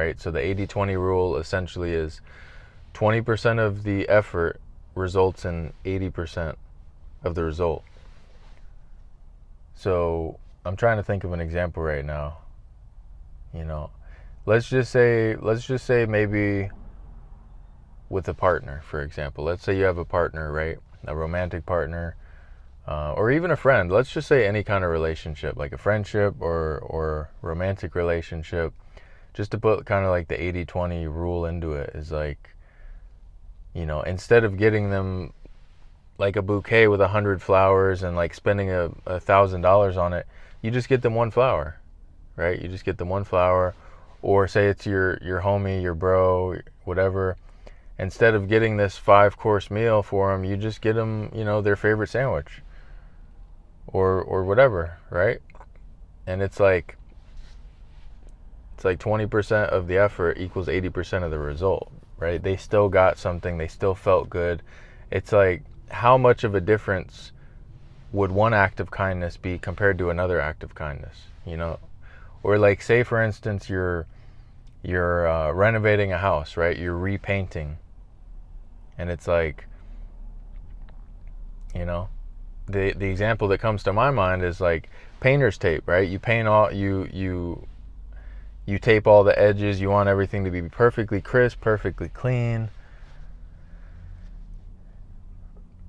right? So the 80-20 rule essentially is 20% of the effort results in 80% of the result. So I'm trying to think of an example right now. You know, let's just say maybe with a partner, for example. Let's say you have a partner, right? A romantic partner, or even a friend. Let's just say any kind of relationship, like a friendship or romantic relationship. Just to put kind of like the 80-20 rule into it is like, instead of getting them like a bouquet with 100 flowers and like spending $1,000 on it, you just get them one flower, right? You just get them one flower, or say it's your homie, your bro, whatever. Instead of getting this 5-course meal for them, you just get them, their favorite sandwich, or whatever, right? And it's like 20% of the effort equals 80% of the result, right? They still got something. They still felt good. It's like, how much of a difference would one act of kindness be compared to another act of kindness, Or like, say for instance, you're renovating a house, right? You're repainting, and it's like, the example that comes to my mind is like painter's tape, right? You paint all you tape all the edges. You want everything to be perfectly crisp, perfectly clean.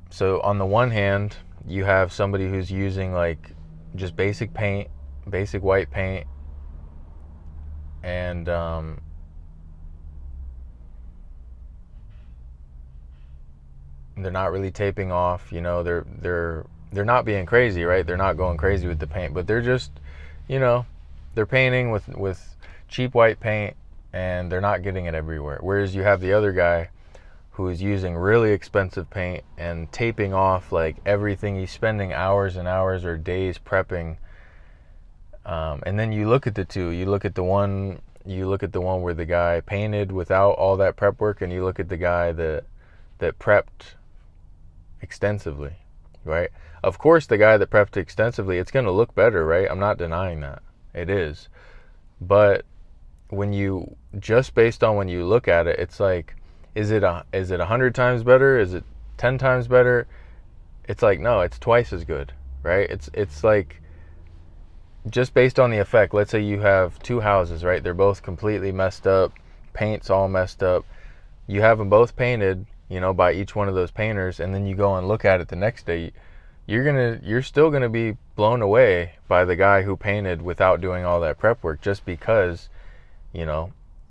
So on the one hand, you have somebody who's using like just basic paint, basic white paint, and they're not really taping off. They're not being crazy, right? They're not going crazy with the paint, but they're just, they're painting with cheap white paint, and they're not getting it everywhere. Whereas you have the other guy who is using really expensive paint and taping off like everything. He's spending hours and hours or days prepping. And then you look at the two. You look at the one where the guy painted without all that prep work, and you look at the guy that prepped extensively, right? Of course, the guy that prepped extensively, it's going to look better, right? I'm not denying that. It is. But when you, just based on when you look at it, it's like, is it 100 times better? Is it 10 times better? It's like, no, it's twice as good, right? It's like, just based on the effect. Let's say you have two houses, right? They're both completely messed up. Paint's all messed up. You have them both painted, by each one of those painters, and then you go and look at it the next day. You're still gonna be blown away by the guy who painted without doing all that prep work, just because,